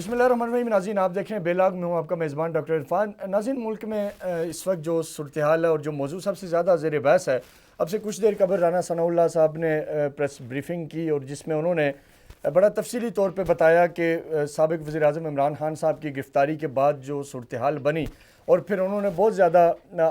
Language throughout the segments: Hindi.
बिस्मिल्लाहिर्रहमानिर्रहीम। नाज़रीन, आप देख रहे हैं बेलाग में हूँ, आपका मेज़बान डॉक्टर इरफान। नाज़रीन, मुल्क में इस वक्त जो सूरत हाल है और जो मौजू सबसे ज़्यादा ज़ेर बहस है, अब से कुछ देर कबल राना सनाउल्लाह साहब ने प्रेस ब्रीफिंग की और जिसमें उन्होंने बड़ा तफसीली तौर पर बताया कि साबिक़ वज़ीर आज़म इमरान खान साहब की गिरफ़्तारी के बाद जो सूरत हाल बनी, और फिर उन्होंने बहुत ज़्यादा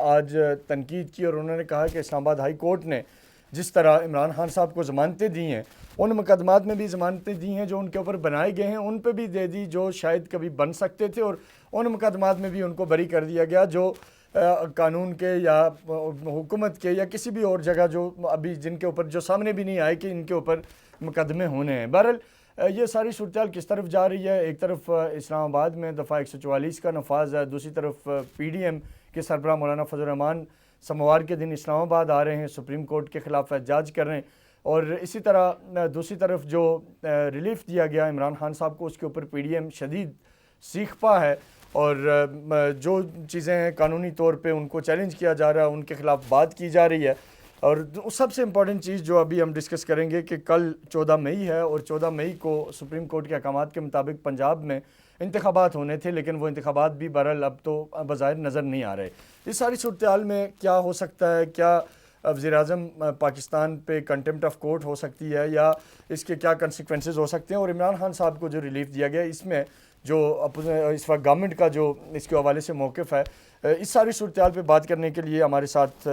आज तनकीद की और उन्होंने कहा कि इस्लामाबाद हाई कोर्ट ने जिस तरह इमरान खान साहब को ज़मानतें दी हैं, उन मुकदमात में भी ज़मानतें दी हैं जो उनके ऊपर बनाए गए हैं, उन पे भी दे दी जो शायद कभी बन सकते थे, और उन मुकदमात में भी उनको बरी कर दिया गया जो कानून के या हुकूमत के या किसी भी और जगह जो अभी जिनके ऊपर जो सामने भी नहीं आए कि इनके ऊपर मुकदमे होने हैं। बहरहाल ये सारी सूरत हाल किस तरफ जा रही है? एक तरफ इस्लामाबाद में दफ़ा 144 का नफाज है, दूसरी तरफ PDM के सरबराह मौलाना फजल रहमान सोमवार के दिन इस्लामाबाद आ रहे हैं, सुप्रीम कोर्ट के ख़िलाफ़ एहतजाज कर रहे हैं, और इसी तरह दूसरी तरफ जो रिलीफ दिया गया इमरान खान साहब को, उसके ऊपर PDM शदीद सीखपा है और जो चीज़ें हैं कानूनी तौर पे उनको चैलेंज किया जा रहा है, उनके ख़िलाफ़ बात की जा रही है। और सबसे इम्पॉर्टेंट चीज़ जो अभी हम डिस्कस करेंगे कि कल 14 मई है और 14 मई को सुप्रीम कोर्ट के अहकामात के मुताबिक पंजाब में इंतखाबात होने थे, लेकिन वो इंतखाबात भी बहरहाल अब तो बज़ाहिर नज़र नहीं आ रहे। इस सारी सूरत हाल में क्या हो सकता है? क्या वज़ीर आज़म पाकिस्तान पे कंटेम्प्ट ऑफ कोर्ट हो सकती है या इसके क्या कंसिक्वेंसेस हो सकते हैं? और इमरान खान साहब को जो रिलीफ दिया गया, इसमें जो इस वक्त गवर्नमेंट का जो इसके हवाले से मौक़िफ़ है, इस सारी सूरत हाल पर बात करने के लिए हमारे साथ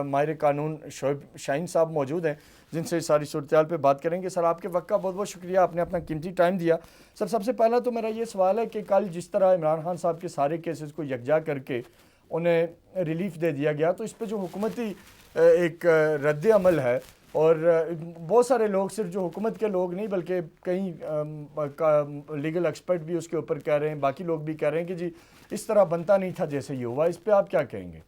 माहिर कानून शोएब शाहीन साहब मौजूद हैं, जिनसे इस सारी सूरत हाल पर बात करेंगे। सर, आपके वक्त का बहुत बहुत शुक्रिया, आपने अपना कीमती टाइम दिया। सर, सबसे पहला तो मेरा ये सवाल है कि कल जिस तरह इमरान खान साहब के सारे केसेस को यकजा करके उन्हें रिलीफ दे दिया गया, तो इस पर जो हुकूमती एक रद्द अमल है, और बहुत सारे लोग, सिर्फ जो हुकूमत के लोग नहीं बल्कि कई लीगल एक्सपर्ट भी उसके ऊपर कह रहे हैं, बाकी लोग भी कह रहे हैं कि जी इस तरह बनता नहीं था जैसे ये हुआ। इस पे आप क्या कहेंगे?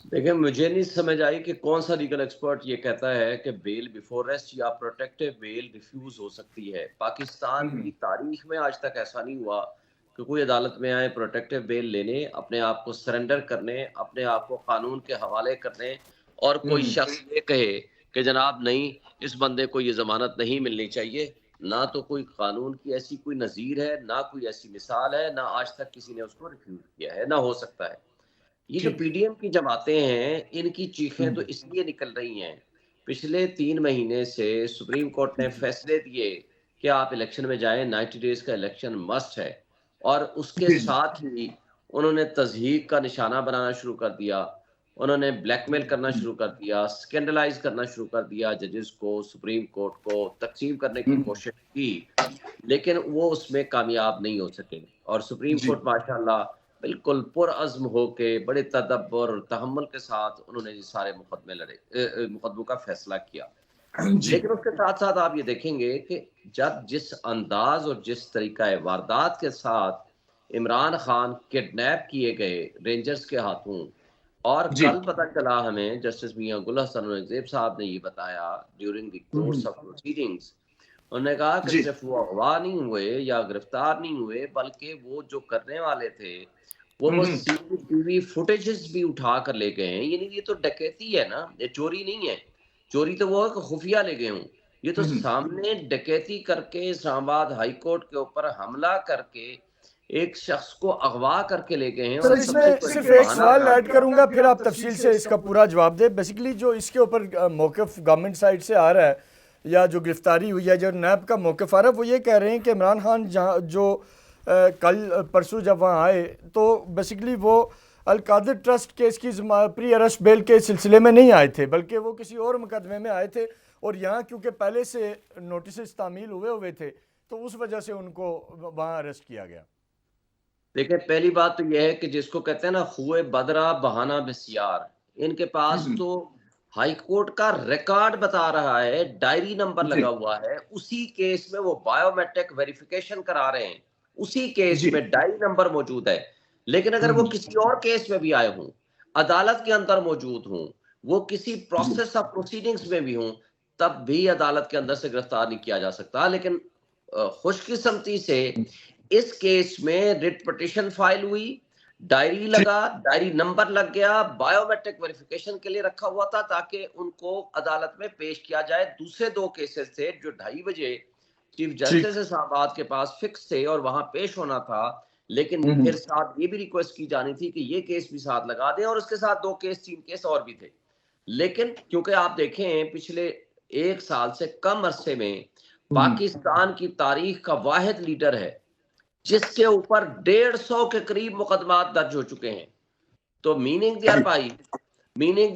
देखिए, मुझे नहीं समझ आई कि कौन सा लीगल एक्सपर्ट ये कहता है कि बेल बिफोर अरेस्ट या प्रोटेक्टिव बेल रिफ्यूज हो सकती है। पाकिस्तान की तारीख में आज तक ऐसा नहीं हुआ कि कोई अदालत में आए प्रोटेक्टिव बेल लेने, अपने आप को सरेंडर करने, अपने आप को कानून के हवाले करने, और कोई शख्स ये कहे कि जनाब नहीं, इस बंदे को ये जमानत नहीं मिलनी चाहिए। ना तो कोई कानून की ऐसी कोई नज़ीर है, ना कोई ऐसी मिसाल है, ना आज तक किसी ने उसको रिफ्यूज किया है, ना हो सकता है। ये जो ठीक। PDM की जमातें हैं, इनकी चीखें तो इसलिए निकल रही हैं, पिछले 3 महीने से सुप्रीम कोर्ट ने फैसले दिए कि आप इलेक्शन में जाएं, 90 डेज का इलेक्शन मस्ट है, और उसके साथ ही उन्होंने तज़हीक का निशाना बनाना शुरू कर दिया, उन्होंने ब्लैकमेल करना शुरू कर दिया, स्कैंडलाइज करना शुरू कर दिया, जजेस को, सुप्रीम कोर्ट को तकसीम करने की कोशिश की, लेकिन वो उसमें कामयाब नहीं हो सके। और सुप्रीम कोर्ट माशाल्लाह बिल्कुल पुरअज़्म होके बड़े तदब्बर और तहम्मुल के साथ उन्होंने ये सारे मुकदमे लड़े, मुकदमों का फैसला किया। लेकिन उसके साथ-साथ आप ये देखेंगे कि जब जिस अंदाज़ और जिस तरीक़ा वारदात के साथ इमरान खान किडनैप किए गए रेंजर्स के हाथों, और कल पता चला हमें, जस्टिस मियां गुल हसन औरंगज़ेब साहब ने ये बताया during the course of proceedings, उन्होंने कहा कि सिर्फ वो अगवा नहीं हुए या गिरफ्तार नहीं हुए, बल्कि वो जो करने वाले थे वो CCTV फुटेजेस भी उठा कर ले गए हैं। यानी ये तो डकैती है ना, ये चोरी नहीं है। चोरी तो वो है कि खुफिया ले गए हों। ये तो सामने डकैती करके इस्लामाबाद हाई कोर्ट के ऊपर हमला करके एक शख्स को अगवा करके ले गए हैं, सर, और इसमें सिर्फ एक सवाल ऐड करूंगा, फिर आप तफसील से इसका पूरा जवाब दें। बेसिकली जो इसके ऊपर मौक़िफ़ गवर्नमेंट साइड से आ रहा है, या जो गिरफ्तारी हुई है, जो नैब का मौक़िफ़ आ रहा है, वो ये कह रहे हैं कि इमरान खान जहाँ जो कल परसों जब वहाँ आए, तो बेसिकली वो अल-कादिर ट्रस्ट केस की प्री अरेस्ट बेल के सिलसिले में नहीं आए थे, बल्कि वो किसी और मुकदमे में आए थे, और यहाँ क्योंकि पहले से नोटिस तामील हुए थे, तो उस वजह से उनको वहाँ अरेस्ट किया गया। देखिए, पहली बात तो यह है कि जिसको कहते हैं ना खुए बदरा बहाना बसियार, इनके पास तो हाई कोर्ट का रिकॉर्ड बता रहा है, डायरी नंबर लगा हुआ है, उसी केस में वो बायोमेट्रिक वेरिफिकेशन करा रहे हैं, उसी केस में डायरी नंबर मौजूद है। लेकिन अगर वो किसी और केस में भी आए हों, अदालत के अंदर मौजूद हों, वो किसी प्रोसेस ऑफ प्रोसीडिंग्स में भी हों, तब भी अदालत के अंदर से गिरफ्तार नहीं किया जा सकता। लेकिन खुशकिस्मती से इस केस में रिट पिटीशन फाइल हुई, डायरी लगा, डायरी नंबर लग गया, बायोमेट्रिक वेरिफिकेशन के लिए रखा हुआ था ताकि उनको अदालत में पेश किया जाए। दूसरे 2 केसेस थे जो 2:30 बजे चीफ ठीक। जस्टिस इस्लामाबाद के पास फिक्स थे और वहां पेश होना था, लेकिन हम्म। फिर साथ ये भी रिक्वेस्ट की जानी थी कि ये केस भी साथ लगा दें और उसके साथ 2 केस 3 केस और भी थे। लेकिन क्योंकि आप देखें पिछले 1 साल से कम अरसे में हम्म। पाकिस्तान की तारीख का वाहिद लीडर है जिसके ऊपर 150 के करीब मुकदमात दर्ज हो चुके हैं। तो मीनिंग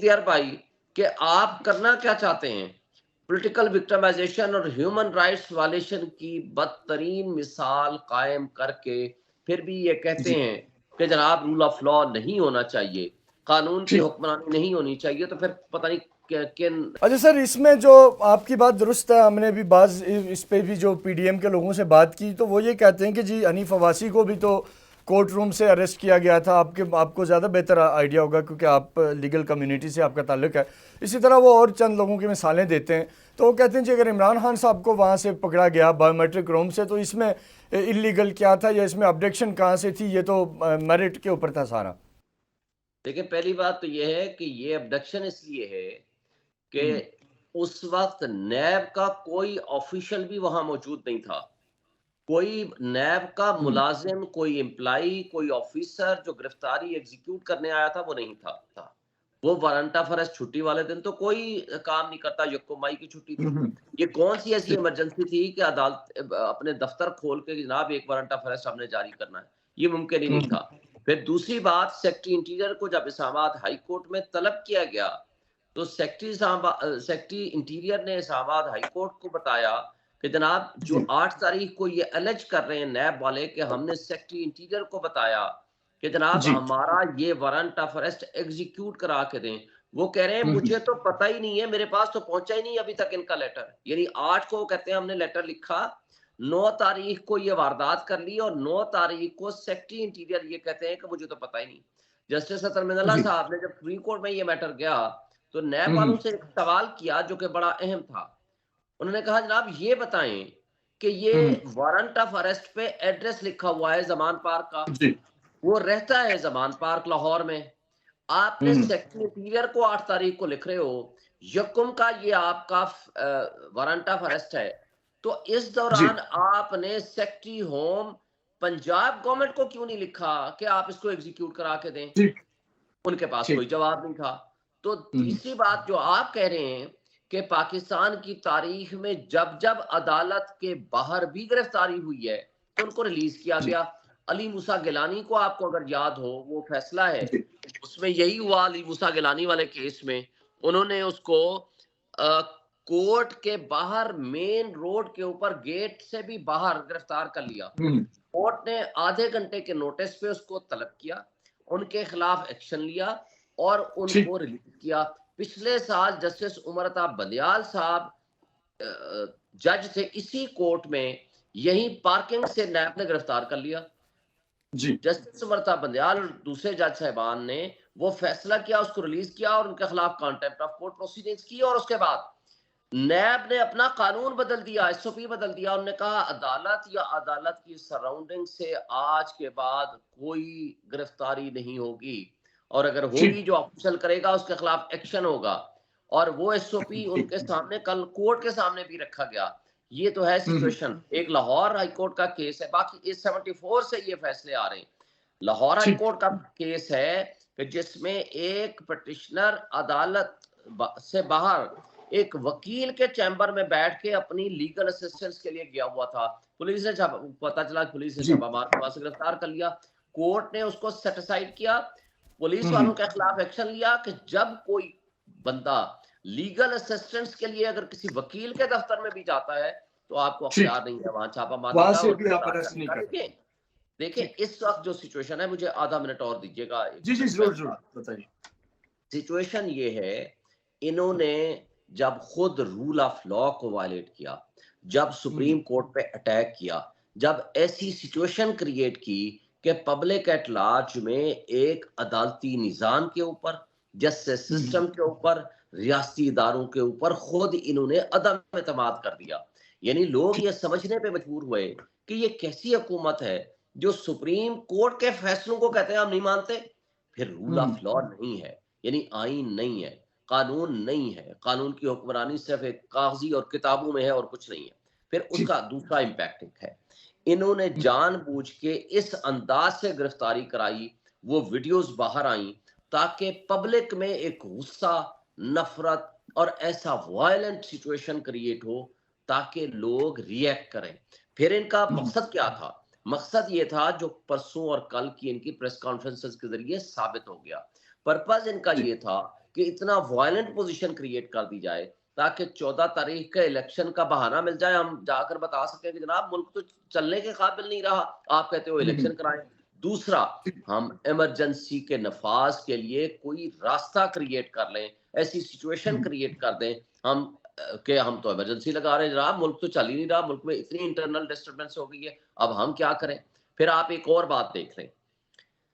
देयर बाई कि आप करना क्या चाहते हैं? पॉलिटिकल विक्टिमाइजेशन और ह्यूमन राइट्स वायलेशन की बदतरीन मिसाल कायम करके फिर भी ये कहते जी। हैं कि जनाब रूल ऑफ लॉ नहीं होना चाहिए, कानून की ठीक। हुक्मरानी नहीं होनी चाहिए, तो फिर पता नहीं किन। अच्छा सर, इसमें जो आपकी बात दुरुस्त है, हमने भी बाज इस पे भी जो पीडीएम के लोगों से बात की तो वो ये कहते हैं कि जी हनीफ अवासी को भी तो कोर्ट रूम से अरेस्ट किया गया था। आपको ज़्यादा बेहतर आइडिया होगा क्योंकि आप लीगल कम्युनिटी से आपका ताल्लुक है। इसी तरह वो और चंद लोगों की मिसालें देते हैं। तो वो कहते हैं जी अगर इमरान खान साहब को वहाँ से पकड़ा गया बायोमेट्रिक रूम से, तो इसमें इलीगल क्या था या इसमें अब्डक्शन कहाँ से थी? ये तो मेरिट के ऊपर था सारा। देखिए, पहली बात तो ये है कि ये अबडक्शन इसलिए है कि हम्म। उस वक्त नैब का कोई ऑफिशियल भी वहां मौजूद नहीं था। कोई नैब का हम्म। मुलाजिम, कोई एम्प्लाई, कोई ऑफिसर जो गिरफ्तारी एग्जीक्यूट करने आया था वो नहीं था। वो वारंट ऑफ अरेस्ट छुट्टी वाले दिन तो कोई काम नहीं करता, यक्कुम मई की छुट्टी थी। हम्म। ये कौन सी ऐसी ठीक। इमरजेंसी थी कि अदालत अपने दफ्तर खोल के जनाब एक वारंट ऑफ अरेस्ट हमने जारी करना है? ये मुमकिन ही नहीं हम्म। था। फिर दूसरी बात, सेक्रेटरी इंटीरियर को जब इस्लामाबाद हाई कोर्ट में तलब किया गया तो सेक्रेटरी इंटीरियर ने इस्लामाबाद हाई कोर्ट को बताया कि जनाब जो जी। 8 तारीख को ये अलेज कर रहे हैं नैब वाले कि हमने सेक्रेटरी इंटीरियर को बताया कि जनाब जी। हमारा ये वारंट ऑफ अरेस्ट एग्जीक्यूट करा के दें। वो कह रहे हैं हम्म। मुझे तो पता ही नहीं है, मेरे पास तो पहुंचा ही नहीं अभी तक इनका लेटर। यानी 8 को कहते हैं हमने लेटर लिखा, 9 तारीख को ये वारदात कर ली और 9 तारीख को सेक्रेटरी इंटीरियर ये कहते हैं कि मुझे तो पता ही नहीं। जस्टिस अतर मिनल्ला जी। साहब ने जब सुप्रीम कोर्ट में ये मैटर गया तो नैब वालों हम्म। से एक सवाल किया जो कि बड़ा अहम था। उन्होंने कहा जनाब ये बताएं कि ये हम्म। वारंट ऑफ अरेस्ट पे एड्रेस लिखा हुआ है जमान पार्क का, जी। वो रहता है जमान पार्क लाहौर में। आपने हम्म। सेक्रेटरी इंटीरियर को 8 तारीख को लिख रहे हो, यकुम का ये आपका वारंट ऑफ अरेस्ट है, तो इस जी। दौरान आपने सेक्रेटरी होम पंजाब गवर्नमेंट को क्यों नहीं लिखा कि आप इसको एग्जीक्यूट करा के दें? ठीक। उनके पास कोई ठीक। जवाब नहीं था। तो हम्म। तीसरी बात जो आप कह रहे हैं कि पाकिस्तान की तारीख में जब जब अदालत के बाहर भी गिरफ्तारी हुई है तो उनको रिलीज किया जी। गया। अली मूसा गिलानी को आपको अगर याद हो, वो फैसला है, जी। उसमें यही हुआ। अली मूसा गिलानी वाले केस में उन्होंने उसको कोर्ट के बाहर मेन रोड के ऊपर गेट से भी बाहर गिरफ्तार कर लिया। हम्म। कोर्ट ने आधे घंटे के नोटिस पे उसको तलब किया, उनके खिलाफ एक्शन लिया और ठीक। उनको रिलीज किया। पिछले साल जस्टिस उमरता बंदियाल साहब जज थे इसी कोर्ट में, यही पार्किंग से नैब ने गिरफ्तार कर लिया। जी। जस्टिस उमरता बंदियाल और दूसरे जज साहबान ने वो फैसला किया, उसको रिलीज किया और उनके खिलाफ कॉन्टेम्प्ट ऑफ कोर्ट प्रोसीडिंग्स की। और उसके बाद नैब ने अपना कानून बदल दिया, एसओपी बदल दिया। उन्होंने कहा अदालत या अदालत की सराउंडिंग से आज के बाद कोई गिरफ्तारी नहीं होगी, और अगर ठीक। होगी जो ऑफिशियल करेगा उसके खिलाफ एक्शन होगा। और वो एसओपी ठीक। उनके सामने कल कोर्ट के सामने भी रखा गया। ये तो है हम्म। सिचुएशन। एक लाहौर हाई कोर्ट का केस है, बाकी इस 74 से ये फैसले आ रहे हैं। लाहौर हाई ठीक। कोर्ट का केस है कि जिसमें एक पिटिशनर अदालत से बाहर एक वकील के चैम्बर में बैठ के अपनी लीगल असिस्टेंस के लिए गया हुआ था। पुलिस ने पता चला, पुलिस ने जी। छापामार के वहां से गिरफ्तार कर लिया। कोर्ट ने उसको सेटिसाइड किया, पुलिस हम्म। वालों के खिलाफ एक्शन लिया कि जब कोई बंदा लीगल असिस्टेंस के लिए अगर किसी वकील के दफ्तर में भी जाता है तो आपको ठीक। अख्तियार नहीं है वहां छापा मारने वहां का से और भी आप गिरफ्तार अरेस्ट करने नहीं का। कर देखिए सकते। देखिए ठीक। इस वक्त जो सिचुएशन है, मुझे आधा मिनट और दीजिएगा। जी जी, जरूर जरूर बताइए। सिचुएशन ये है, इन्होंने जब खुद रूल ऑफ लॉ को वायलेट किया, जब हम्म। सुप्रीम कोर्ट पे अटैक किया, जब ऐसी सिचुएशन क्रिएट की कि पब्लिक एट लार्ज में एक अदालती निजाम के ऊपर, जस्टिस हम्म। सिस्टम के ऊपर, रियासती इदारों के ऊपर खुद इन्होंने अदम एतमाद कर दिया। यानी लोग ठीक। ये समझने पे मजबूर हुए कि ये कैसी हुकूमत है जो सुप्रीम कोर्ट के फैसलों को कहते हैं हम नहीं मानते, फिर रूल हम्म। ऑफ लॉ नहीं है, यानी आईन नहीं है, कानून नहीं है, कानून की हुक्मरानी सिर्फ एक कागजी और किताबों में है और कुछ नहीं है। फिर उसका दूसरा इम्पैक्टिंग है, इन्होंने जानबूझ के इस अंदाज से गिरफ्तारी कराई, वो वीडियोस बाहर आई ताकि पब्लिक में एक गुस्सा, नफरत और ऐसा वायलेंट सिचुएशन क्रिएट हो ताकि लोग रिएक्ट करें। फिर इनका मकसद क्या था? मकसद ये था जो परसों और कल की इनकी प्रेस कॉन्फ्रेंसेस के जरिए साबित हो गया। पर्पस इनका ये था कि इतना वायलेंट पोजीशन क्रिएट कर दी जाए ताकि 14 तारीख का इलेक्शन का बहाना मिल जाए, हम जाकर बता सकें कि जनाब मुल्क तो चलने के काबिल नहीं रहा, आप कहते हो इलेक्शन कराएं। दूसरा, हम इमरजेंसी के नफाज के लिए कोई रास्ता क्रिएट कर लें, ऐसी सिचुएशन क्रिएट कर दें हम कि हम तो इमरजेंसी लगा रहे हैं जनाब, मुल्क तो चल ही नहीं रहा, मुल्क में इतनी इंटरनल डिस्टर्बेंस हो गई है, अब हम क्या करें। फिर आप एक और बात देख लें,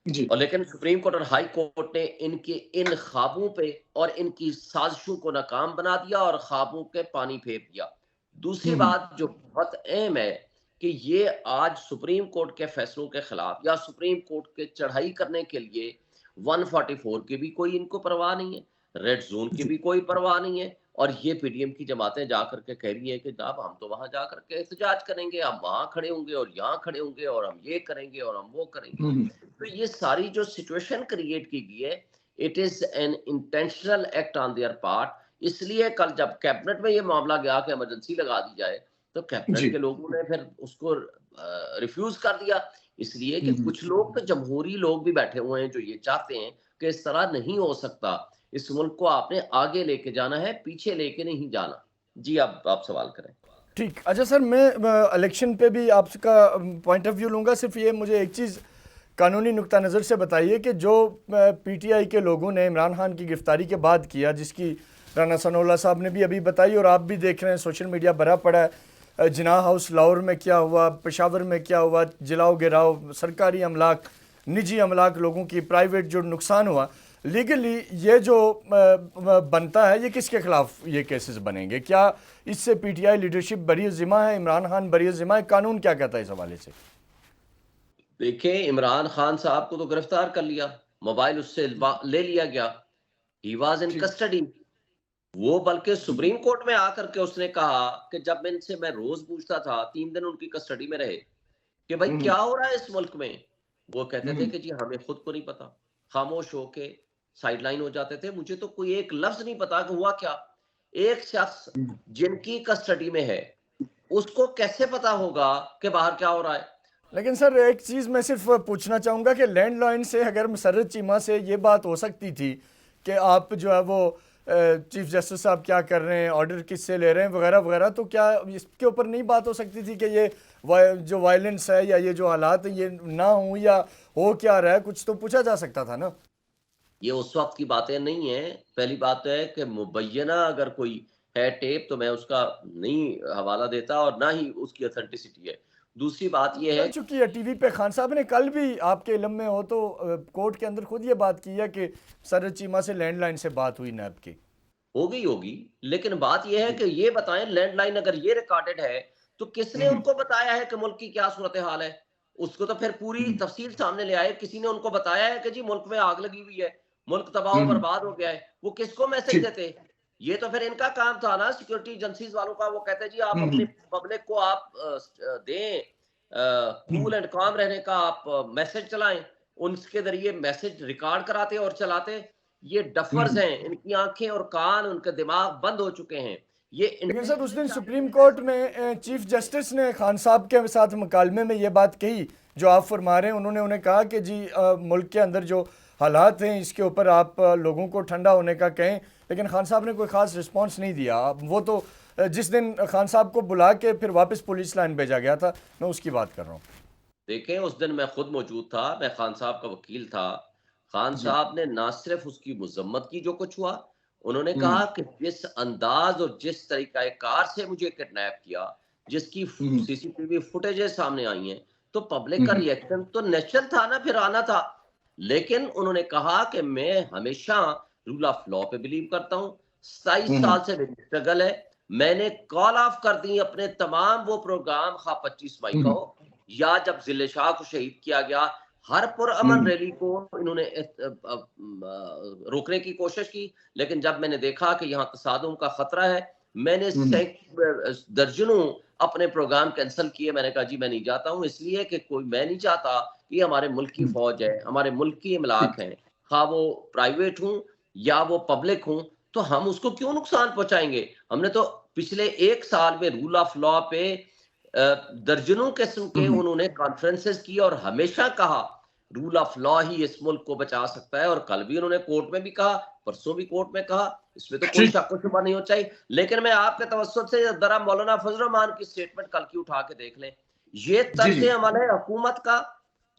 जी। और लेकिन सुप्रीम कोर्ट और हाई कोर्ट ने इनके इन ख्वाबों पे और इनकी साजिशों को नाकाम बना दिया और ख्वाबों के पानी फेर दिया। दूसरी बात जो बहुत अहम है कि ये आज सुप्रीम कोर्ट के फैसलों के खिलाफ या सुप्रीम कोर्ट के चढ़ाई करने के लिए 144 की भी कोई इनको परवाह नहीं है, रेड जोन की भी कोई परवाह नहीं है, और ये पीडीएम की जमातें जाकर के कह रही है कि जनाब हम तो वहां जाकर के एहतजाज करेंगे, हम वहां खड़े होंगे और यहाँ खड़े होंगे और हम ये करेंगे और हम वो करेंगे। तो ये सारी जो सिचुएशन क्रिएट की गई है, it is an intentional act on their part. इसलिए कल जब कैबिनेट में ये मामला गया कि इमरजेंसी लगा दी जाए, तो कैबिनेट के लोगों ने फिर उसको रिफ्यूज कर दिया, इसलिए कि कुछ लोग तो जमहूरी लोग भी बैठे हुए हैं जो ये चाहते हैं कि इस तरह नहीं हो सकता, इस मुल्क को आपने आगे लेके जाना है, पीछे लेके नहीं जाना। जी, अब आप सवाल करें। ठीक। अच्छा सर, मैं इलेक्शन पे भी आपका पॉइंट ऑफ व्यू लूँगा। सिर्फ ये मुझे एक चीज़ कानूनी नुक्ता नज़र से बताइए कि जो पीटीआई के लोगों ने इमरान खान की गिरफ्तारी के बाद किया, जिसकी राना सनाउल्लाह साहब ने भी अभी बताई और आप भी देख रहे हैं, सोशल मीडिया भरा पड़ा है, जिनाह हाउस लाहौर में क्या हुआ, पेशावर में क्या हुआ, जलाओ गिराओ, सरकारी अमलाक, निजी अमलाक, लोगों की प्राइवेट जो नुकसान हुआ, लीगली ये जो बनता है, ये किसके खिलाफ ये केसेस बनेंगे? क्या इससे पीटीआई लीडरशिप बरी ज़िम्मा है, इमरान खान बरी ज़िम्मा है? कानून क्या कहता है इस हवाले से? देखिए, इमरान खान साहब को तो गिरफ्तार कर लिया, मोबाइल उससे ले लिया गया, ही वाज इन कस्टडी। वो बल्कि सुप्रीम कोर्ट में आकर के उसने कहा कि जब इनसे मैं रोज पूछता था, 3 दिन उनकी कस्टडी में रहे कि भाई क्या हो रहा है इस मुल्क में, वो कहते थे कि जी हमें खुद को नहीं पता, खामोश होके साइडलाइन हो जाते थे, मुझे तो कोई एक लफ्ज नहीं पता कि हुआ क्या। एक शख्स जिनकी कस्टडी में है उसको कैसे पता होगा कि बाहर क्या हो रहा है? लेकिन सर एक चीज़ मैं सिर्फ पूछना चाहूँगा कि लैंडलाइन से अगर मसर्रत चीमा से ये बात हो सकती थी कि आप जो है वो चीफ जस्टिस साहब क्या कर रहे हैं, ऑर्डर किससे ले रहे हैं वगैरह वगैरह, तो क्या इसके ऊपर नहीं बात हो सकती थी कि ये जो वायलेंस है या ये जो हालात है ये ना हो, या हो क्या रहा है, कुछ तो पूछा जा सकता था ना? ये उस वक्त की बातें नहीं है। पहली बात तो है कि मुबैना अगर कोई है टेप तो मैं उसका नहीं हवाला देता और ना ही उसकी ऑथेंटिसिटी है। दूसरी बात ये है, चल चुकी है टीवी पे, खान साहब ने कल भी आपके इल्म में हो तो कोर्ट के अंदर खुद ये बात की है कि सर चीमा से लैंडलाइन से बात हुई नैब की। हो गई होगी, लेकिन बात यह है कि ये बताएं लैंडलाइन अगर ये रिकॉर्डेड है तो किसने उनको बताया है कि मुल्क की क्या सूरत हाल है? उसको तो फिर पूरी तफसील सामने ले आए। किसी ने उनको बताया है कि जी मुल्क में आग लगी हुई है, मुल्क तबाह बर्बाद हो गया है, वो किसको मैसेज देते? ये तो फिर इनका काम था ना, सिक्योरिटी एजेंसीज वालों का। वो कहते हैं जी आप अपने पब्लिक को आप दें कूल एंड काम रहने का आप मैसेज चलाएं, उनके जरिए मैसेज रिकॉर्ड कराते और चलाते। ये डफर्स हैं, इनकी आंखें और कान, उनके दिमाग बंद हो चुके हैं। ये लेकिन सर उस दिन सुप्रीम कोर्ट में चीफ जस्टिस ने खान साहब के साथ मुकालमे में ये बात कही जो आप फरमा रहे हैं। उन्होंने उन्हें कहा कि जी मुल्क के अंदर जो हालात हैं इसके ऊपर आप लोगों को ठंडा होने का कहें, लेकिन खान साहब ने कोई ख़ास रिस्पांस नहीं दिया। वो तो जिस दिन खान साहब को बुला के फिर वापस पुलिस लाइन भेजा गया था, मैं उसकी बात कर रहा हूँ। देखें, उस दिन मैं खुद मौजूद था, मैं खान साहब का वकील था। खान साहब ने ना सिर्फ उसकी मजम्मत की जो कुछ हुआ, उन्होंने कहा कि जिस अंदाज और जिस तरीकाकार से मुझे किडनैप किया, जिसकी सीसीटीवी फुटेजेस सामने आई हैं, तो पब्लिक का रिएक्शन तो नेचुरल था ना, फिर आना था। लेकिन उन्होंने कहा कि मैं हमेशा रूल ऑफ लॉ पे बिलीव करता हूँ, 27 साल से मेरी स्ट्रगल है। मैंने कॉल ऑफ कर दी अपने तमाम वो प्रोग्राम, खा 25 मई का हो या जब जिले शाह को शहीद किया गया, हर पुरअमन रैली को इन्होंने रोकने की कोशिश की। लेकिन जब मैंने देखा कि यहाँ तसादुम का खतरा है, मैंने दर्जनों अपने प्रोग्राम कैंसिल किए। मैंने कहा जी मैं नहीं जाता हूँ, इसलिए कि कोई मैं नहीं चाहता कि हमारे मुल्क की फौज है, हमारे मुल्क की इमलाक हैं, खा वो प्राइवेट हूँ या वो पब्लिक हूँ, तो हम उसको क्यों नुकसान पहुंचाएंगे। हमने तो पिछले 1 साल में रूल ऑफ लॉ पे दर्जनों किस्म के उन्होंने कॉन्फ्रेंसेस की और हमेशा कहा रूल ऑफ लॉ ही इस मुल्क को बचा सकता है, और कल भी उन्होंने कोर्ट में भी कहा, परसों भी कोर्ट में कहा, इसमें तो कोई शक व शुबा नहीं हो चाहिए। लेकिन मैं आपके तवज्जुह से जरा मौलाना फजल रहमान की स्टेटमेंट कल की उठा के देख लें, ये तर्ज अमल है हुकूमत का,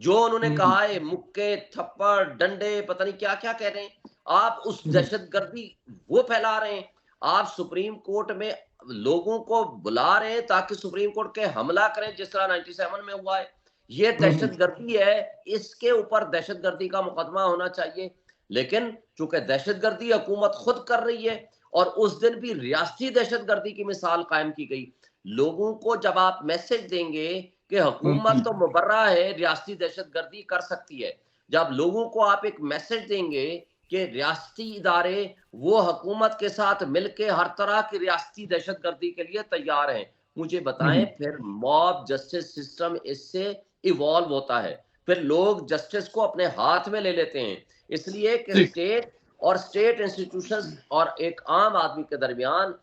जो उन्होंने कहा है मुक्के थप्पड़ डंडे पता नहीं क्या क्या कह रहे हैं, आप उस दहशतगर्दी वो फैला रहे हैं। आप सुप्रीम कोर्ट में लोगों को बुला रहे हैं ताकि सुप्रीम कोर्ट के हमला करें, जिस तरह 97 में हुआ है। ये दहशतगर्दी है, इसके ऊपर दहशतगर्दी का मुकदमा होना चाहिए। लेकिन चूंकि दहशतगर्दी हुकूमत खुद कर रही है, और उस दिन भी रियासती दहशतगर्दी की मिसाल कायम की गई। लोगों को जब आप मैसेज देंगे कि हुकूमत तो मुबर्रा है, रियासती दहशतगर्दी कर सकती है, जब लोगों को आप एक मैसेज देंगे कि रियासती इदारे वो हुकूमत के साथ मिलकर हर तरह की रियासती दहशतगर्दी के लिए तैयार हैं, मुझे बताएं फिर मॉब जस्टिस सिस्टम इससे इवॉल्व होता है, फिर लोग जस्टिस को अपने हाथ में ले लेते हैं। इसलिए कि स्टेट और स्टेट इंस्टीट्यूशंस और एक आम आदमी के दरमियान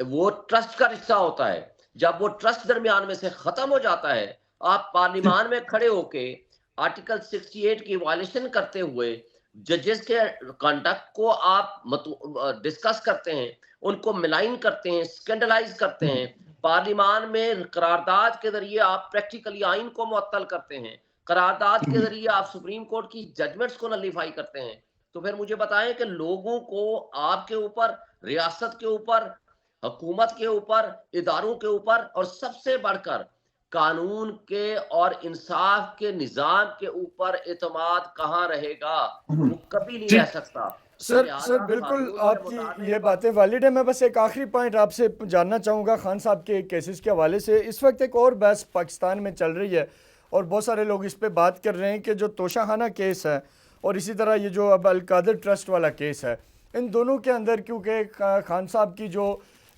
वो ट्रस्ट का रिश्ता होता है। जब वो ट्रस्ट दरमियान में से खत्म हो जाता है, आप पार्लियामान में खड़े होके आर्टिकल 68 की वायलेशन करते हुए जजेस के कंडक्ट को आप डिस्कस करते हैं, उनको मिलाइन करते हैं, स्कैंडलाइज करते हैं। पार्लियामान में करारदाद के जरिए आप प्रैक्टिकली आइन को मुअत्तल करते हैं, करारदाद के जरिए आप सुप्रीम कोर्ट की जजमेंट्स को नलीफाई करते हैं। तो फिर मुझे बताएं कि लोगों को आपके ऊपर, रियासत के ऊपर, हुकूमत के ऊपर, इदारों के ऊपर और सबसे बढ़कर कानून के और इंसाफ के निजाम के ऊपर एतमाद कहाँ रहेगा, वो कभी नहीं रह सकता। सर बिल्कुल आपकी ये बातें वैलिड है। मैं बस एक आखिरी पॉइंट आपसे जानना चाहूँगा खान साहब के केसेस के हवाले से। इस वक्त एक और बहस पाकिस्तान में चल रही है और बहुत सारे लोग इस पे बात कर रहे हैं कि जो तोशाखाना केस है और इसी तरह ये जो अब अलकादर ट्रस्ट वाला केस है, इन दोनों के अंदर क्योंकि खान साहब की जो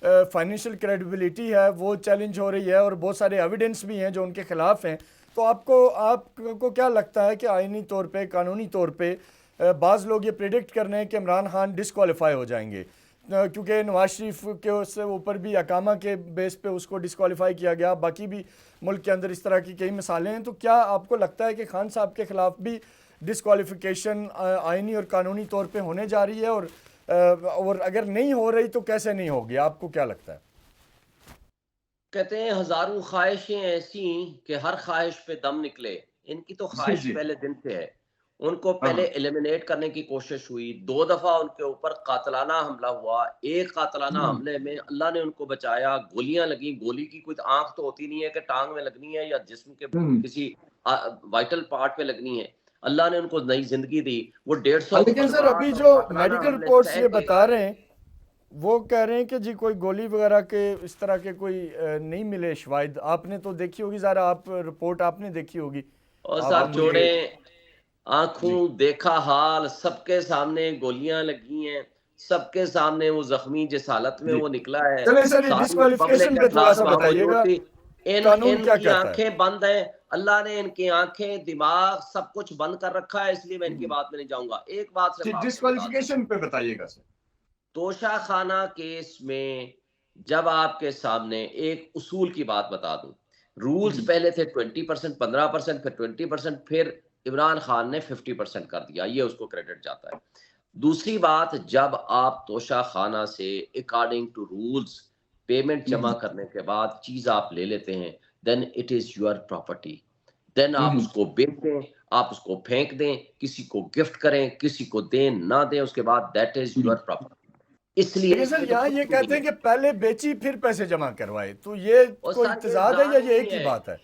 फाइनेंशियल क्रेडिबिलिटी है वो चैलेंज हो रही है और बहुत सारे एविडेंस भी हैं जो उनके ख़िलाफ़ हैं, तो आपको क्या लगता है कि आइनी तौर पे, कानूनी तौर पे बाज़ लोग ये प्रेडिक्ट कर रहे हैं कि इमरान खान डिसक्वालीफाई हो जाएंगे, क्योंकि नवाज शरीफ के उससे ऊपर भी अकामा के बेस पे उसको डिसक्वालीफाई किया गया, बाकी भी मुल्क के अंदर इस तरह की कई मिसालें हैं। तो क्या आपको लगता है कि खान साहब के ख़िलाफ़ भी डिसक्वालिफिकेशन आइनी और कानूनी तौर पे होने जा रही है, और अगर नहीं हो रही तो कैसे नहीं होगी, आपको क्या लगता है? कहते हैं हजारों ख्वाहिशें ऐसी कि हर ख्वाहिश पे दम निकले। इनकी तो ख्वाहिश पहले दिन से है। उनको पहले एलिमिनेट करने की कोशिश हुई, 2 दफा उनके ऊपर कातलाना हमला हुआ। एक कातलाना हमले में अल्लाह ने उनको बचाया, गोलियां लगी। गोली की कोई आंख तो होती नहीं है कि टांग में लगनी है या जिस्म के किसी वाइटल पार्ट पे लगनी है। अल्लाह ने उनको नई जिंदगी दी। वो 150 लेकिन सर अभी जो मेडिकल रिपोर्ट्स ये बता रहे हैं वो कह रहे हैं कि जी कोई गोली वगैरह के इस तरह के कोई नहीं मिले शवाहिद। आपने तो देखी होगी, ज़रा आप रिपोर्ट आपने देखी होगी। और साहब जोड़े आंखों देखा हाल, सबके सामने गोलियां लगी हैं, सबके सामने वो जख्मी जिस हालत में वो निकला है। चलिए सर डिस्क्वालिफिकेशन पे थोड़ा सा बताइएगा, इनकी आंखें बंद है, अल्लाह ने इनकी आंखें, दिमाग सब कुछ बंद कर रखा है, इसलिए मैं इनकी बात में नहीं जाऊंगा। एक बात से डिस्क्वालिफिकेशन पे बताइएगा सर। तोशाखाना केस में जब आपके सामने एक उसूल की बात बता दूं, रूल्स पहले थे 20%, 15%, फिर 20%, फिर इमरान खान ने 50% कर दिया, ये उसको क्रेडिट जाता है। दूसरी बात, जब आप तोशाखाना से अकॉर्डिंग टू रूल्स पेमेंट जमा करने के बाद चीज आप ले लेते हैं, then it is your property. Then आप उसको बेच दें, आप उसको फेंक दें, किसी को गिफ्ट करें, किसी को दें ना दें, उसके बाद दैट इज योर प्रॉपर्टी। इसलिए सर यहाँ ये कहते हैं कि पहले बेची फिर पैसे जमा करवाए, तो ये कोई इत्तेजाद है या ये एक ही बात है?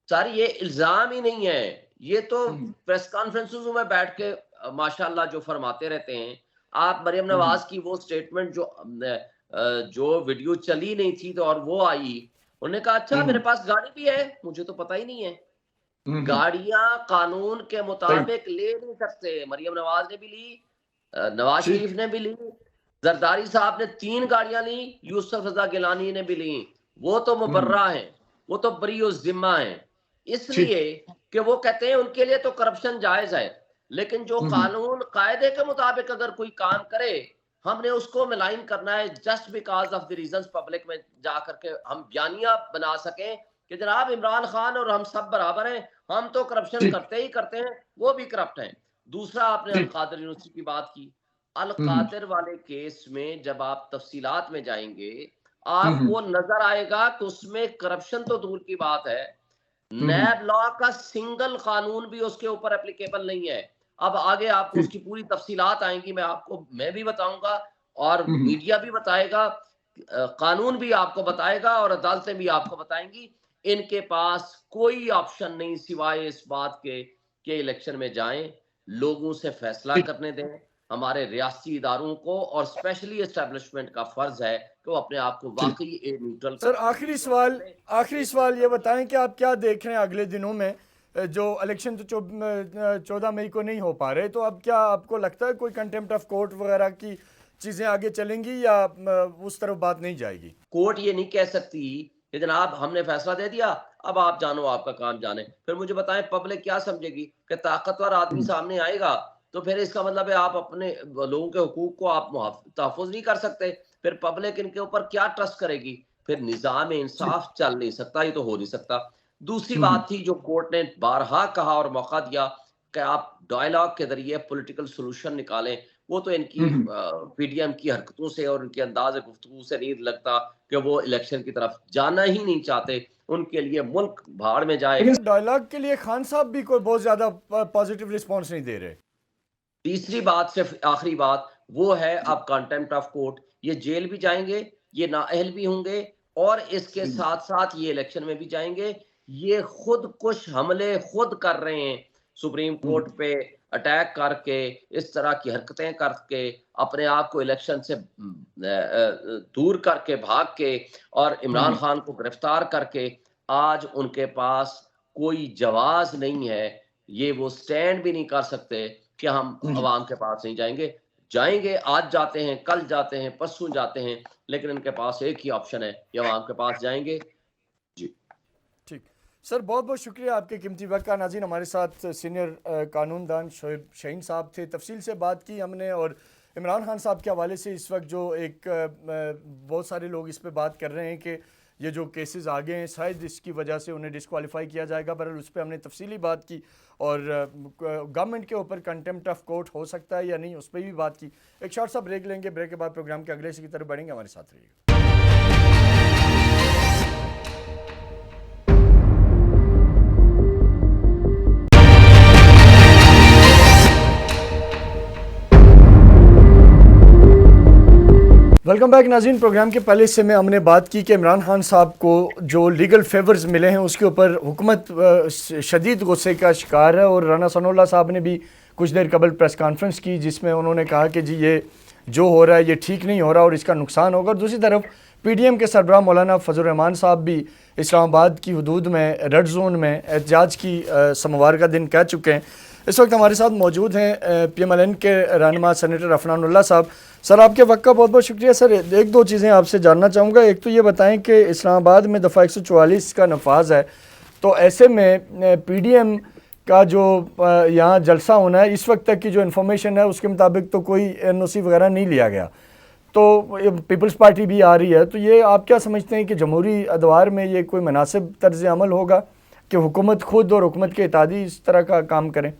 सर ये इल्जाम ही नहीं है, ये तो प्रेस कॉन्फ्रेंसेस में बैठ के माशाल्लाह जो फरमाते रहते हैं। आप मरियम नवाज की वो स्टेटमेंट जो वीडियो चली नहीं थी तो और वो आई, उन्होंने कहा अच्छा मेरे पास गाड़ी भी है, मुझे तो पता ही नहीं है। गाड़ियां कानून के मुताबिक ले नहीं सकते। मरियम नवाज ने भी ली, नवाज शरीफ ने भी ली, जरदारी साहब ने 3 गाड़ियां ली, यूसुफ रजा गिलानी ने भी ली। वो तो मुबर्रा हैं, वो तो बरी जिम्मा हैं, ठीक। इसलिए कि वो कहते हैं उनके लिए तो करप्शन जायज है, लेकिन जो कानून कायदे के मुताबिक अगर कोई काम करे, हमने उसको मिलाइन करना है just because of the reasons public में जा करके हम बयानिया बना सकें कि जनाब इमरान खान और हम सब बराबर हैं, हम तो करप्शन ठीक। करते ही करते हैं, वो भी करप्ट हैं। दूसरा, आपने ठीक। अलकादिर यूनिवर्सिटी की बात की। अलकादिर वाले केस में जब आप तफसीलात में जाएंगे, आपको नजर आएगा कि उसमें करप्शन तो दूर की बात है, नैब लॉ का सिंगल कानून भी उसके ऊपर एप्लीकेबल नहीं है। अब आगे आपको उसकी पूरी तफसीलात आएंगी, मैं भी बताऊंगा और मीडिया भी बताएगा, कानून भी आपको बताएगा और अदालतें भी आपको बताएंगी। इनके पास कोई ऑप्शन नहीं सिवाय इस बात के इलेक्शन में जाएं, लोगों से फैसला करने दें। हमारे रियासती इदारों को और स्पेशली एस्टेब्लिशमेंट का फर्ज है कि वो अपने आप को वाकई ए न्यूट्रल सर, आखिरी सवाल ये बताएं कि आप क्या देख रहे हैं अगले दिनों में? जो इलेक्शन तो 14 मई को नहीं हो पा रहे, तो अब क्या आपको लगता है कोई कंटेम्प्ट ऑफ कोर्ट वगैरह की चीज़ें आगे चलेंगी या उस तरफ बात नहीं जाएगी? कोर्ट ये नहीं कह सकती कि जनाब हमने फैसला दे दिया, अब आप जानो, आपका काम जाने। फिर मुझे बताएं पब्लिक क्या समझेगी कि ताकतवर आदमी सामने आएगा तो फिर इसका मतलब है आप अपने लोगों के हुकूक को आप तहफुज नहीं कर सकते, फिर पब्लिक इनके ऊपर क्या ट्रस्ट करेगी? फिर निजाम इंसाफ चल नहीं सकता, ये तो हो नहीं सकता। दूसरी बात थी जो कोर्ट ने बारहा कहा और मौका दिया कि आप डायलॉग के जरिए पॉलिटिकल सोल्यूशन निकालें, वो तो इनकी पीडीएम की हरकतों से और उनके अंदाज गुफ्तगू से नहीं लगता कि वो इलेक्शन की तरफ जाना ही नहीं चाहते, उनके लिए मुल्क भाड़ में जाए। लेकिन डायलॉग के लिए खान साहब भी कोई बहुत ज़्यादा पॉजिटिव रिस्पॉन्स नहीं दे रहे। तीसरी बात, सिर्फ आखिरी बात, वो है अब कंटेम्प्ट ऑफ कोर्ट। ये जेल भी जाएंगे, ये नाअहल भी होंगे और इसके साथ साथ ये इलेक्शन में भी जाएंगे। ये खुद कुछ हमले खुद कर रहे हैं, सुप्रीम कोर्ट पे अटैक करके, इस तरह की हरकतें करके, अपने आप को इलेक्शन से दूर करके, भाग के और इमरान खान को गिरफ्तार करके, आज उनके पास कोई जवाज नहीं है। ये वो स्टैंड भी नहीं कर सकते कि हम अवाम के पास नहीं जाएंगे। जाएंगे, आज जाते हैं, कल जाते हैं, परसों जाते हैं, लेकिन इनके पास एक ही ऑप्शन है, ये अवाम के पास जाएंगे। जी ठीक सर, बहुत बहुत शुक्रिया आपके कीमती वक्त का। नाज़रीन, हमारे साथ सीनियर कानूनदान शोएब शाहीन साहब थे। तफसील से बात की हमने और इमरान खान साहब के हवाले से इस वक्त जो एक बहुत सारे लोग इस पे बात कर रहे हैं कि ये जो केसेस आगे हैं शायद इसकी वजह से उन्हें डिस्क्वालीफाई किया जाएगा। बहरहाल उस पर हमने तफसीली बात की और गवर्नमेंट के ऊपर कंटेम्प्ट ऑफ कोर्ट हो सकता है या नहीं, उस पर भी बात की। एक शॉर्ट सा ब्रेक लेंगे, ब्रेक के बाद प्रोग्राम के अगले हिस्से की तरफ बढ़ेंगे। हमारे साथ रहिएगा। वेलकम बैक नाज़रीन। प्रोग्राम के पहले हिस्से में हमने बात की कि इमरान खान साहब को जो लीगल फेवर्स मिले हैं उसके ऊपर हुकूमत शदीद गुस्से का शिकार है और राना सनाउल्लाह साहब ने भी कुछ देर कबल प्रेस कॉन्फ्रेंस की जिसमें उन्होंने कहा कि जी ये जो हो रहा है ये ठीक नहीं हो रहा और इसका नुकसान होगा। और दूसरी तरफ पीडीएम के सरबराह मौलाना फजल रहमान साहब भी इस्लामाबाद की हदूद में रेड जोन में एहतजाज की सोमवार का दिन कह चुके हैं। इस वक्त हमारे साथ मौजूद हैं पीएमएलएन के रहनुमा सेनेटर अफनानुल्लाह साहब। सर, आपके वक्त का बहुत बहुत शुक्रिया। सर, एक दो चीज़ें आपसे जानना चाहूँगा। एक तो ये बताएं कि इस्लामाबाद में दफ़ा 144 का नफाज है, तो ऐसे में पीडीएम का जो यहाँ जलसा होना है, इस वक्त तक की जो इन्फॉर्मेशन है उसके मुताबिक तो कोई एनओसी वगैरह नहीं लिया गया, तो पीपल्स पार्टी भी आ रही है, तो ये आप क्या समझते हैं कि जमहूरी अदवार में ये कोई मुनासिब तर्ज अमल होगा कि हुकूमत खुद और हुकूमत के इत्तेहादी इस तरह का काम करें?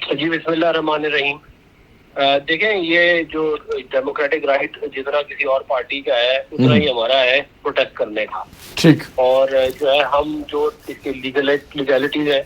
जी, बिस्मिल्लाहिर्रहमानिर्रहीम। देखें, ये जो डेमोक्रेटिक राइट जितना किसी और पार्टी का है उतना ही हमारा है प्रोटेस्ट करने का। ठीक। और जो है हम जो इसके लीगलिटीज है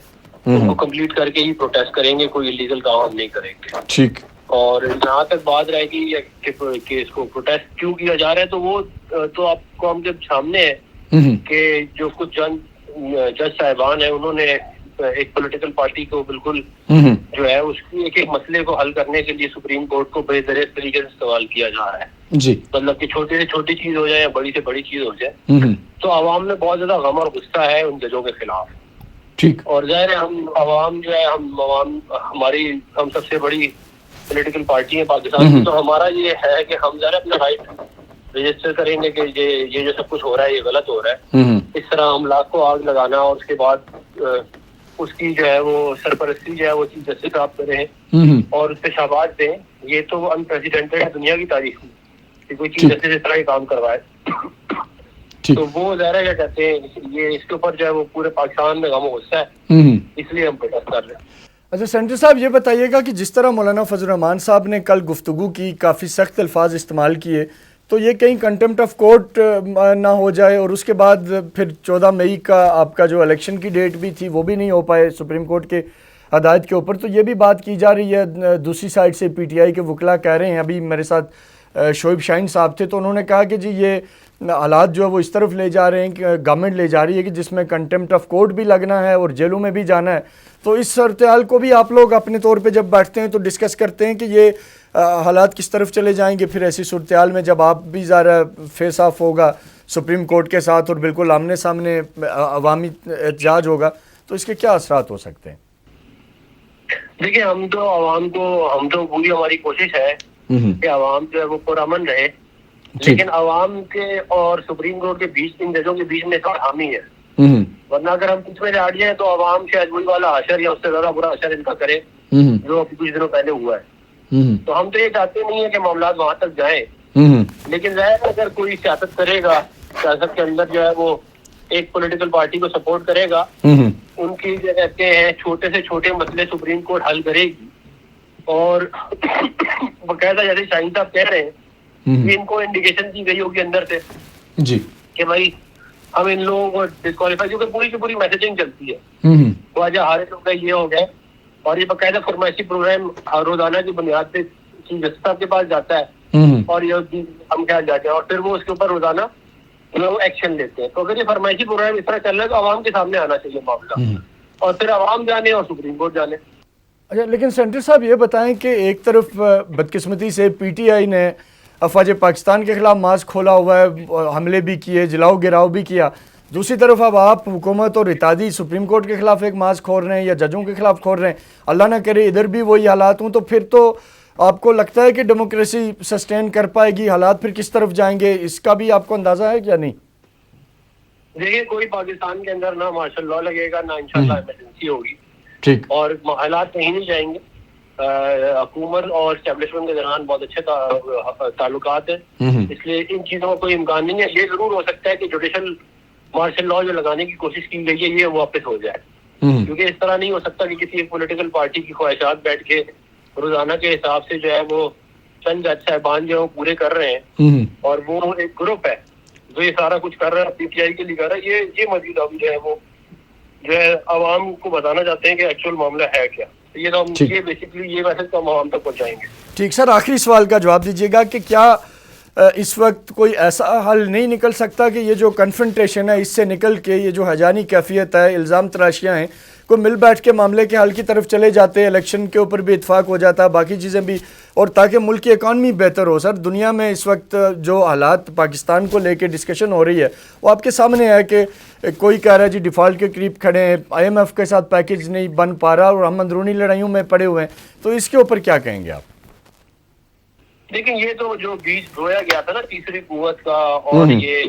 उनको कंप्लीट करके ही प्रोटेस्ट करेंगे, कोई इलीगल काम हम नहीं करेंगे। ठीक। और जहाँ तक बात रहेगी कि इसको प्रोटेस्ट क्यों किया जा रहा है, तो वो तो आपको हम जब सामने है कि जो कुछ जज साहिबान है उन्होंने एक पॉलिटिकल पार्टी को बिल्कुल जो है उसकी एक मसले को हल करने के लिए सुप्रीम कोर्ट को बेदरेज तरीके से इस्तेमाल किया जा रहा है जी। मतलब कि छोटी से छोटी चीज हो जाए या बड़ी से बड़ी चीज हो जाए, तो आवाम में बहुत ज्यादा गम और गुस्सा है उन जजों के खिलाफ। ठीक। और जाहिर है हम आवाम जो है हम सबसे बड़ी पॉलिटिकल पार्टी है पाकिस्तान की, तो हमारा ये है कि हम ज़रा अपना राइट रजिस्टर करेंगे कि ये जो सब कुछ हो रहा है ये गलत हो रहा है, इस तरह अमलाक को आग लगाना और उसके बाद उसकी जो है वो सरपरस्ती जो है वो चीफ जस्टिस साहब करें और उस पर शाबाश दें, ये तो अनप्रेसिडेंटेड है दुनिया की तारीख में कि कोई चीफ जस्टिस इस तरह के काम करवाए। तो वो ज़ाहिर क्या कहते हैं, ये इसके ऊपर जो है वो पूरे पाकिस्तान में गम गुस्सा है, इसलिए हम प्रोटेस्ट कर रहे हैं। अच्छा सेंटर साहब, ये बताइएगा कि जिस तरह मौलाना फजल रहमान साहब ने कल गुफ्तगू की, काफ़ी सख्त अल्फाज इस्तेमाल किए, तो ये कहीं कंटेम्प्ट ऑफ कोर्ट ना हो जाए और उसके बाद फिर 14 मई का आपका जो इलेक्शन की डेट भी थी वो भी नहीं हो पाए सुप्रीम कोर्ट के हदायत के ऊपर। तो ये भी बात की जा रही है, दूसरी साइड से पीटीआई के वकला कह रहे हैं, अभी मेरे साथ शोएब शाहीन साहब थे तो उन्होंने कहा कि जी ये हालात जो है वो इस तरफ ले जा रहे हैं कि गवर्नमेंट ले जा रही है कि जिसमें कंटेम्प्ट ऑफ कोर्ट भी लगना है और जेलों में भी जाना है। तो इस सूरत-ए-हाल को भी आप लोग अपने तौर पे जब बैठते हैं तो डिस्कस करते हैं कि ये हालात किस तरफ चले जाएंगे फिर ऐसी सूरत-ए-हाल में जब आप भी ज़रा फेस ऑफ होगा सुप्रीम कोर्ट के साथ और बिल्कुल आमने सामने अवामी एहतजाज होगा, तो इसके क्या असरात हो सकते हैं? देखिए, हम तो पूरी हमारी कोशिश है कि आवाम जो है वो पुरअमन रहे, लेकिन आवाम के और सुप्रीम कोर्ट के बीच, इन जजों के बीच में एक हामी है, वरना अगर हम बीच में हट जाए तो आवाम शायद वही वाला असर या उससे ज्यादा बुरा असर इनका करे जो अभी कुछ दिनों पहले हुआ है। तो हम तो ये चाहते नहीं है कि मामला वहां तक जाए, लेकिन जाहिर अगर कोई सियासत करेगा, सियासत के अंदर जो है वो एक पॉलिटिकल पार्टी को सपोर्ट करेगा, उनकी जो कहते हैं छोटे से छोटे मसले सुप्रीम कोर्ट हल करेगी और बकायदा जैसे शाहीन साहब कह रहे हैं कि इनको इंडिकेशन दी गई होगी अंदर से जी कि भाई हम इन लोगों को डिस्क्वालीफाई, क्योंकि पूरी की पूरी मैसेजिंग चलती है तो आज हारे लोग का ये हो गया और ये बकायदा फरमाइशी प्रोग्राम रोजाना की बुनियाद पे चीफ जस्टिस साहब के पास जाता है और ये हम क्या जाते हैं और फिर वो उसके ऊपर रोजाना लोग एक्शन लेते हैं। तो अगर ये फरमाइशी प्रोग्राम इस तरह चल रहा है तो आवाम के सामने आना चाहिए मामला और फिर आवाम जाने और सुप्रीम कोर्ट जाने। अच्छा, लेकिन सेंटर साहब ये बताएं कि एक तरफ बदकिस्मती से पीटीआई ने अफवाज पाकिस्तान के खिलाफ मास्क खोला हुआ है, हमले भी किए, जलाओ गिराओ भी किया, दूसरी तरफ अब आप हुकूमत और इत्तेहादी सुप्रीम कोर्ट के खिलाफ एक मास्क खोल रहे हैं या जजों के खिलाफ खोल रहे हैं, अल्लाह ना करे इधर भी वही हालात हों, तो फिर तो आपको लगता है कि डेमोक्रेसी सस्टेन कर पाएगी? हालात फिर किस तरफ जाएंगे, इसका भी आपको अंदाजा है क्या? नहीं, देखिए, कोई पाकिस्तान के अंदर ना मार्शल लॉ लगेगा ना इंशाल्लाह इमरजेंसी होगी, ठीक, और हालात कहीं नहीं जाएंगे। हुकूमत और एस्टेब्लिशमेंट के दरमियान बहुत अच्छे ताल्लुकात हैं, इसलिए इन चीजों का कोई इम्कान नहीं है। ये जरूर हो सकता है कि जुडिशल मार्शल लॉ जो लगाने की कोशिश की गई है ये वापस हो जाए, क्योंकि इस तरह नहीं हो सकता कि किसी एक पॉलिटिकल पार्टी की ख्वाहिशात बैठ के रोजाना के हिसाब से जो है वो चंद जज साहिबान जो है वो पूरे कर रहे हैं और वो एक ग्रुप है जो ये सारा कुछ कर रहा है, पीटीआई के लिए कर रहा है। ये मजीद अभी जो है वो जो है आवाम को बताना चाहते हैं कि एक्चुअल मामला है क्या। तो ये तो हम ये बेसिकली ये मैसेज तो हम आवाम तक पहुंचाएंगे। ठीक सर, आखिरी सवाल का जवाब दीजिएगा कि क्या इस वक्त कोई ऐसा हल नहीं निकल सकता कि ये जो कन्फ्रंटेशन है इससे निकल के ये जो हजानी कैफियत है, इल्ज़ाम तराशियाँ हैं, को मिल बैठ के मामले के हल की तरफ चले जाते, इलेक्शन के ऊपर भी इत्फाक हो जाता, बाकी चीज़ें भी, और ताकि मुल्क की इकॉनमी बेहतर हो? सर, दुनिया में इस वक्त जो हालात पाकिस्तान को लेके डिस्कशन हो रही है वो आपके सामने है कि कोई कह रहा है जी डिफ़ॉल्ट के करीब खड़े हैं, IMF के साथ पैकेज नहीं बन पा रहा और हम अंदरूनी लड़ाइयों में पड़े हुए हैं, तो इसके ऊपर क्या कहेंगे आप? लेकिन ये तो जो बीज बोया गया था ना तीसरी कुव्वत का और ये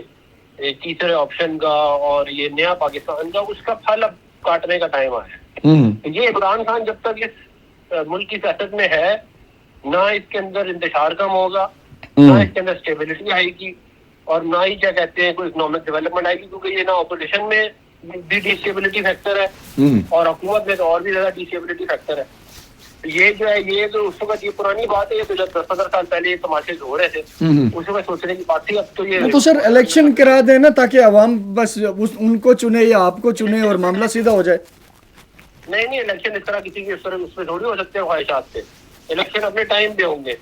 तीसरे ऑप्शन का और ये नया पाकिस्तान का, उसका फल अब काटने का टाइम आया। ये इमरान खान जब तक इस मुल्क की सियासत में है, ना इसके अंदर इंतशार कम होगा, ना इसके अंदर स्टेबिलिटी आएगी और ना ही क्या कहते हैं कोई इकोनॉमिक डेवलपमेंट आएगी, क्योंकि ये ना ऑपोजिशन में भी डिस्टेबिलिटी फैक्टर है और हुकूमत में तो और भी ज्यादा डिस्टेबिलिटी फैक्टर है। ये जो है ये तो उस वक्त ये पुरानी बात है, ये तो जब 10-15 साल पहले ये तमाशे हो रहे थे उस वक्त सोचने की बात थी। अब तो ये तो सर इलेक्शन करा देना ताकि अवाम बस उनको चुने या आपको चुने और मामला सीधा हो जाए। नहीं, इलेक्शन इस तरह किसी की उसमें थोड़ी हो सकते हैं ख्वाहिशात से। इलेक्शन अपने टाइम पे होंगे।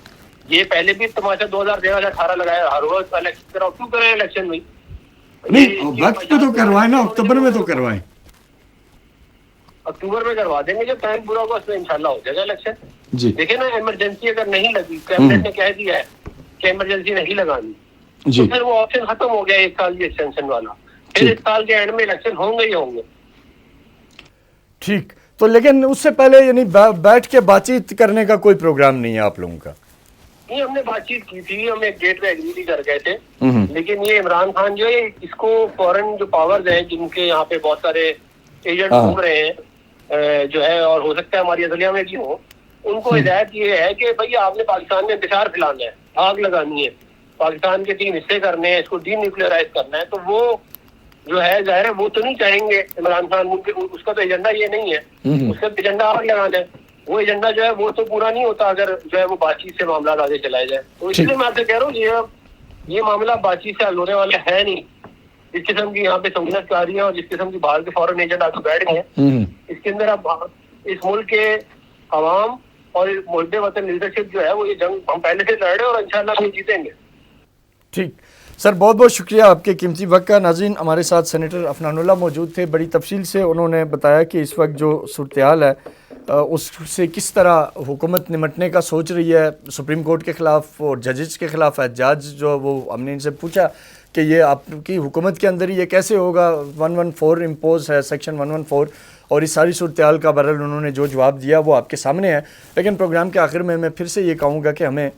ये पहले भी तमाशा 2013-18 लगाया, हर रोज इलेक्शन कराओ, क्यों करें इलेक्शन में? नहीं, वक्त पे तो करवाए ना, अक्टूबर में तो करवाए, अक्टूबर में करवा देंगे, जब टाइम पूरा होगा उसमें इंशाल्लाह हो जाएगा इलेक्शन जी। देखिए ना, इमरजेंसी अगर नहीं लगी, कैबिनेट ने कह दिया है कि इमरजेंसी नहीं लगानी, तो फिर वो ऑप्शन खत्म हो गया, एक साल की एक्सटेंशन वाला, फिर इस साल के एंड में इलेक्शन होंगे ही होंगे। ठीक, तो लेकिन उससे पहले यानी बैठ के बातचीत करने का कोई प्रोग्राम नहीं है आप लोगों का? ये हमने बातचीत की थी, हम एक डेट पे एग्री भी कर गए थे, लेकिन ये इमरान खान जो है इसको फॉरेन जो पावर्स हैं जिनके यहाँ पे बहुत सारे एजेंट घूम रहे हैं जो है, और हो सकता है हमारी असलिया में भी हो, उनको हिदायत ये है कि भैया आपने पाकिस्तान में इंतजार फैलाना है, आग लगानी है, पाकिस्तान के 3 हिस्से करने हैं, इसको डीन्यूक्लियराइज करना है। तो वो जो है जाहिर है वो तो नहीं चाहेंगे इमरान खान, उसका तो एजेंडा ये नहीं है, उसका एजेंडा आग लगाना है। वो एजेंडा जो है वो तो पूरा नहीं होता अगर जो है वो बातचीत से मामला आगे चलाया जाए। तो इसलिए मैं आपसे कह रहा हूँ ये मामला बातचीत से हल होने वाला है नहीं। जिस किस्म की यहाँ पे सहूलियत आ रही है और जिस किस्म की बाहर के फॉरेन एजेंट आके बैठ गए हैं, इसके अंदर अब इस मुल्क के अवाम और मुल्क वतन लीडरशिप जो है वो ये जंग हम पहले से लड़ रहे हैं और इंशाल्लाह हम जीतेंगे। ठीक सर, बहुत बहुत शुक्रिया आपके कीमती वक्त का। नाज़रीन, हमारे साथ सेनेटर अफनानुल्लाह मौजूद थे। बड़ी तफसील से उन्होंने बताया कि इस वक्त जो सूरत-ए-हाल है उससे किस तरह हुकूमत निमटने का सोच रही है। सुप्रीम कोर्ट के ख़िलाफ़ और जजेस के ख़िलाफ़ एहतजाज जो वो हमने इनसे पूछा कि ये आपकी हुकूमत के अंदर ही ये कैसे होगा, 114 इम्पोज है, सेक्शन 114, और इस सारी सूरत-ए-हाल का बहरहाल उन्होंने जो जवाब दिया वो आपके सामने है। लेकिन प्रोग्राम के आखिर में मैं फिर से ये कहूँगा कि हमें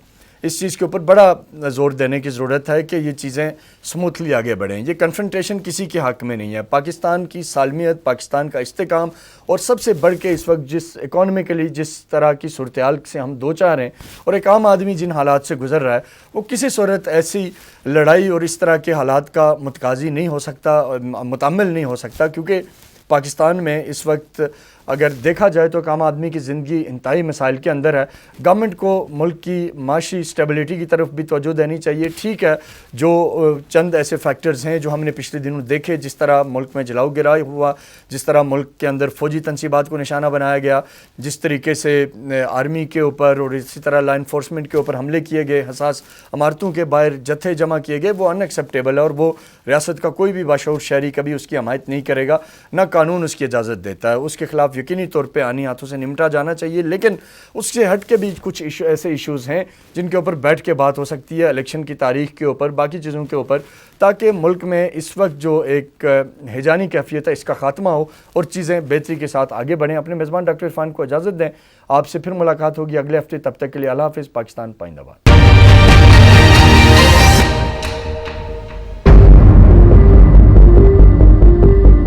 इस चीज़ के ऊपर बड़ा ज़ोर देने की ज़रूरत है कि ये चीज़ें स्मूथली आगे बढ़ें। ये कन्फ्रंटेशन किसी के हक़ में नहीं है। पाकिस्तान की सालमियत, पाकिस्तान का इस्तेकाम, और सबसे बढ़ के इस वक्त जिस इकॉनमिकली जिस तरह की सूरत-ए-हाल से हम दो चार हैं और एक आम आदमी जिन हालात से गुज़र रहा है, वो किसी सूरत ऐसी लड़ाई और इस तरह के हालात का मुतकाज़ी नहीं हो सकता, मुतामिल नहीं हो सकता। क्योंकि पाकिस्तान में इस वक्त अगर देखा जाए तो आम आदमी की ज़िंदगी इंतहाई मसाइल के अंदर है। गवर्नमेंट को मुल्क की माशी स्टेबिलिटी की तरफ भी तवज्जो देनी चाहिए। ठीक है, जो चंद ऐसे फैक्टर्स हैं जो हमने पिछले दिनों देखे, जिस तरह मुल्क में जलाओ गिराई हुआ, जिस तरह मुल्क के अंदर फ़ौजी तनसीबात को निशाना बनाया गया, जिस तरीके से आर्मी के ऊपर और इसी तरह लॉ इन्फोर्समेंट के ऊपर हमले किए गए, हसास इमारतों के बाहर जत्थे जमा किए गए, वो अनएक्सेप्टेबल है और वो रियासत का कोई भी बाशऊर शहरी कभी उसकी हमायत नहीं करेगा, ना कानून उसकी इजाज़त देता है। उसके खिलाफ यकीनी तौर पे आनी हाथों से निपटा जाना चाहिए। लेकिन उससे हट के भी कुछ ऐसे इश्यूज़ हैं जिनके ऊपर बैठ के बात हो सकती है, इलेक्शन की तारीख के ऊपर, बाकी चीज़ों के ऊपर, ताकि मुल्क में इस वक्त जो एक हिजानी कैफियत है इसका ख़ात्मा हो और चीज़ें बेहतरी के साथ आगे बढ़ें। अपने मेज़बान डॉक्टर इरफान को इजाज़त दें। आपसे फिर मुलाकात होगी अगले हफ्ते। तब तक के लिए अल्लाह हाफ़िज़। पाकिस्तान पाइंदाबाद।